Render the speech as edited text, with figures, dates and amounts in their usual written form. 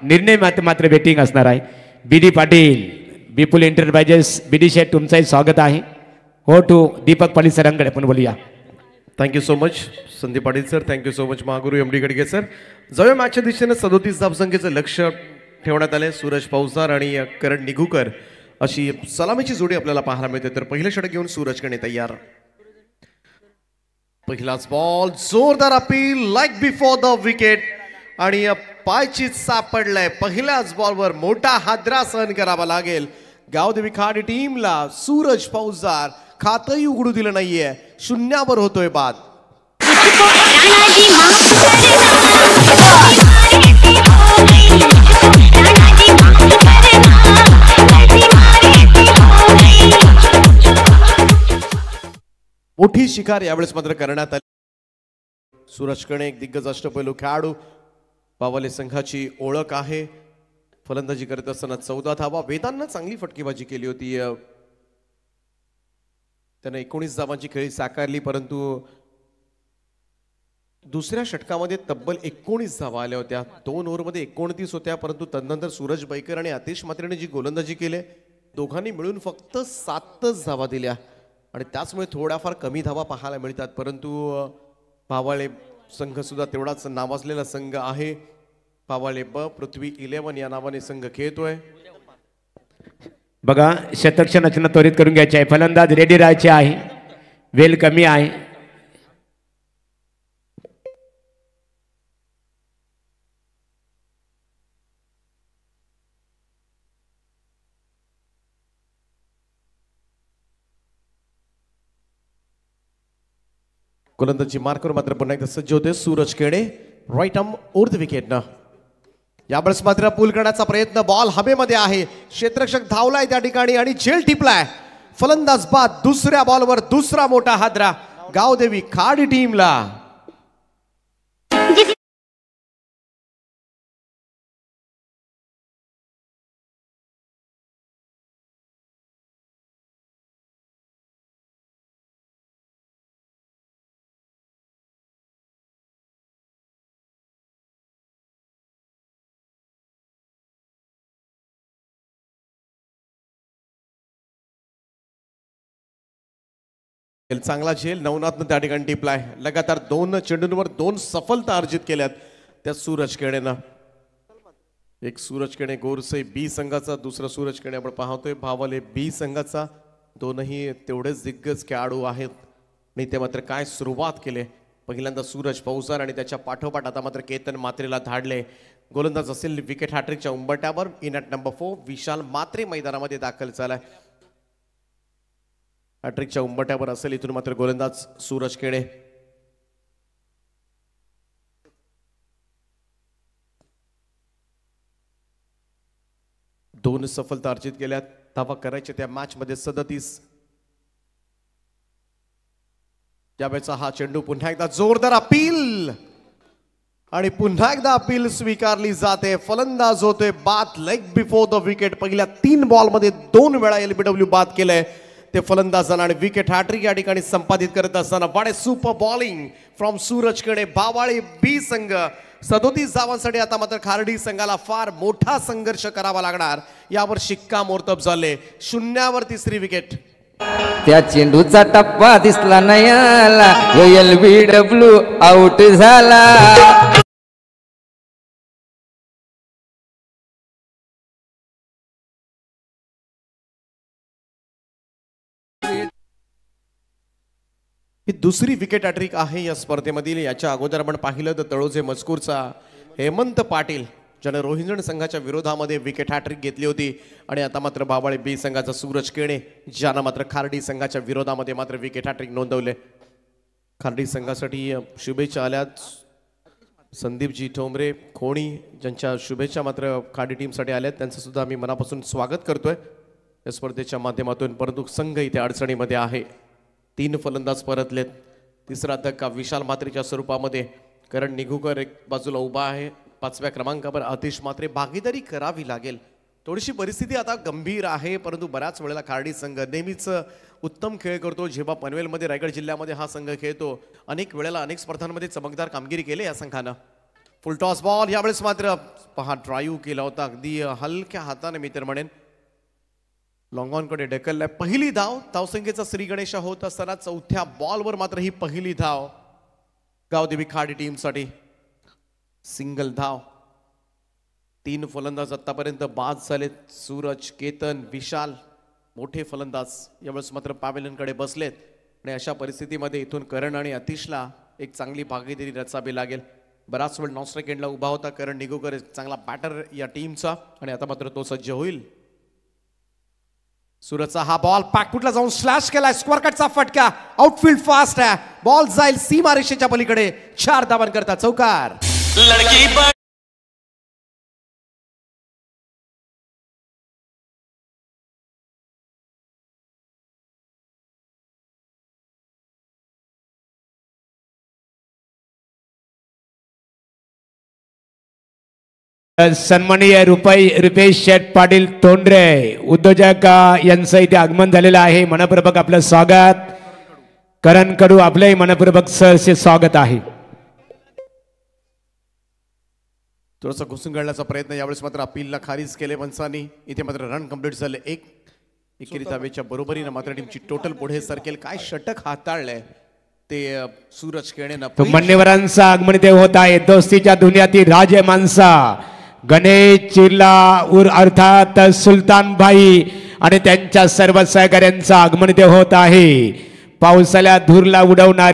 निर्णय मात्र बेटिंग असणार आहे. बीडी पाटील विपुल एंटरप्राइजेस बीडी शेट तुमचंही स्वागत आहे. हो टू दीपक पाटील सरांकडे पण बोलूया. Thank you so much Sandeep Patil sir. Thank you so much महागुरू एम डी गडगे सर. जाऊया मॅचच्या दिशेने 37 धावसंख्येचं लक्ष ठेवण्यात आले. सूरज पौसार आणि करण निघूकर अशी सलामीची जोडी आपल्याला पाहायला मिळते. तर पहिलं षटक घेऊन सूरजकडे तयार. पहिलाच बॉल जोरदार appeal like before the wicket आणि पायचीत सापडलाय. पहिल्याच बॉलवर मोठा हादरा सहन करावा लागेल गावदेवी खाडी टीमला. सूरज पौसार खातही उघडू दिलं नाहीये. शून्यावर होतोय बाद. मोठी शिकार यावेळेस मात्र करण्यात आली. सूरजकडे एक दिग्गज अष्टपैलू खेळाडू पावले संघाची ओळख आहे. फलंदाजी करत असताना 14 धावा. वेदांना चांगली फटकेबाजी केली होती. त्याने 19 धावांची खेळी साकारली, परंतु दुसऱ्या षटकामध्ये तब्बल 19 धावा आल्या होत्या. 2 ओव्हरमध्ये 29 होत्या, परंतु तदनंतर सूरज बैकर आणि आतिश मात्रेने जी गोलंदाजी केली दोघांनी मिळून फक्त 7च धावा दिल्या आणि त्याचमुळे थोड्याफार कमी धावा पाहायला मिळतात. परंतु पावाळे संघ सुद्धा तेवढाच नावाजलेला संघ आहे. पावाळे ब पृथ्वी 11 या नावाने संघ खेळतोय. बघा शतकच्या रचना त्वरित करून घ्यायची आहे. फलंदाज रेडी राहायचे आहे. वेल कमी आहे. गोलंदाजी मार्कवर मात्र पुन्हा एकदा सज्ज होते Suraj Kene. Right arm over the विकेटनं यावेळेस मात्र पूल करण्याचा प्रयत्न. बॉल हवेमध्ये आहे. क्षेत्ररक्षक धावलाय त्या ठिकाणी आणि झेल टिपलाय. फलंदाज बाद. दुसऱ्या बॉलवर दुसरा मोठा हादरा गावदेवी खाडी टीमला. चांगला झेल नवनाथनं त्या ठिकाणी टिपलाय. लगातार 2 चेंडूंवर 2 सफलता अर्जित केल्यात त्या सूरज केणेनं. एक सूरज केणे गोरसे बी संघाचा, दुसरा सूरज केणे आपण पाहतोय भावले बी संघाचा. दोनही तेवढेच दिग्गज खेळाडू आहेत आणि ते मात्र काय सुरुवात केले. पहिल्यांदा सूरज पौसार आणि त्याच्या पाठोपाठ आता मात्र केतन मात्रेला धाडले. गोलंदाज असेल विकेट हॅट्रिकच्या उंबरठ्यावर. इन ॲट नंबर 4 विशाल मात्रे मैदानामध्ये दाखल झालाय. हॅट्रिकच्या उंबरठ्यावर असेल इथून मात्र गोलंदाज सूरज केणे. दोन सफलता अर्जित केल्यात. धावा करायच्या त्या मॅच मध्ये 37. त्यावेळेचा हा चेंडू पुन्हा एकदा जोरदार अपील आणि पुन्हा एकदा अपील स्वीकारली जाते. फलंदाज होते बाद लेग बिफोर द विकेट. पहिल्या 3 बॉलमध्ये 2 वेळा एलबीडब्ल्यू बाद केलंय ते फलंदाजांना आणि विकेट हॅट्रिक या ठिकाणी संपादित करत असताना what a super bowling from Suraj Kene. बावाळे बी संघ 37 धावांसाठी आता मात्र खार्डी संघाला फार मोठा संघर्ष करावा लागणार. यावर शिक्कामोर्तब झाले. 0वर तिसरी विकेट. त्या चेंडूचा टप्पा दिसला नाही आला. एलबीडब्ल्यू आउट झाला. ही दुसरी विकेट हॅट्रिक आहे या स्पर्धेमधील. याच्या अगोदर आपण पाहिलं तर तळोजे मजकूरचा हेमंत पाटील ज्याने रोहिंजण संघाच्या विरोधामध्ये विकेट हॅट्रिक घेतली होती आणि आता मात्र बावाळे बी संघाचा सूरज केणे ज्यानं मात्र खार्डी संघाच्या विरोधामध्ये मात्र विकेट हॅट्रिक नोंदवले. खार्डी संघासाठी शुभेच्छा आल्यात. संदीपजी ठोंबरे खोणी ज्यांच्या शुभेच्छा मात्र खार्डी टीमसाठी आल्यात त्यांचं सुद्धा आम्ही मनापासून स्वागत करतोय या स्पर्धेच्या माध्यमातून. परंतु संघ इथे अडचणीमध्ये आहे. 3 फलंदाज परतलेत. तिसरा धक्का विशाल मात्रेच्या स्वरूपामध्ये. करण निघूकर एक बाजूला उभा आहे. 5व्या क्रमांकावर आतिश मात्रे. भागीदारी करावी लागेल. थोडीशी परिस्थिती आता गंभीर आहे, परंतु बऱ्याच वेळेला खार्डी संघ नेहमीच उत्तम खेळ करतो. जेव्हा पनवेलमध्ये रायगड जिल्ह्यामध्ये हा संघ खेळतो अनेक वेळेला अनेक स्पर्धांमध्ये चमकदार कामगिरी केली या संघानं. फुल टॉस बॉल यावेळेस मात्र पहा ड्राईव्ह केला होता अगदी हलक्या हाताने मी तर म्हणेन लॉंग ऑन कडे ढकललाय. पहिली धाव धावसंख्येचा श्री गणेश होत असताना चौथ्या बॉलवर मात्र ही पहिली धाव गावदेवी खाडी टीमसाठी. सिंगल धाव. 3 फलंदाज आतापर्यंत बाद झालेत. सूरज, केतन, विशाल मोठे फलंदाज यावेळेस मात्र पॅव्हेलियनकडे बसलेत आणि अशा परिस्थितीमध्ये इथून करण आणि अतिशला एक चांगली भागीदारी रचावी लागेल. बराच वेळ नॉनस्ट्राईक एंडला उभा होता करण निगोकर, चांगला बॅटर या टीमचा आणि आता मात्र तो सज्ज होईल. सूरजचा हा बॉल पॅकफुटला जाऊन स्लॅश केलाय. स्क्वेअर कटचा फटका. आउटफील्ड फास्ट आहे. बॉल जाईल सीमारेषेच्या पलीकडे. 4 धावांकरता चौकार. सन्माननीय रुपेश शेठ पाटील तोंडरे उद्योजक यांचं इथे आगमन झालेलं आहे. मनपूर्वक आपलं स्वागत. करण कडू आपलंही मनपूर्वक सहर्ष स्वागत आहे. थोडासा घुसून काढण्याचा प्रयत्न यावेळेस मात्र अपीलला खारीज केले पंचांनी. इथे मात्र रन कंप्लीट झाले. एकेरी धावेच्या बरोबरीने मात्र टीमची टोटल पुढे सरकेल. काय षटक हाताळलंय ते सूरज केणेनं. मान्यवरांचं आगमन इथे होत आहे. दोस्तीच्या दुनियातील राजे माणसा गणेश चिर्ला अर्थात सुलतान भाई आणि त्यांच्या सर्व सहकाऱ्यांचं आगमन इथे होत आहे. पावसाळ्यात धूरला उडवणार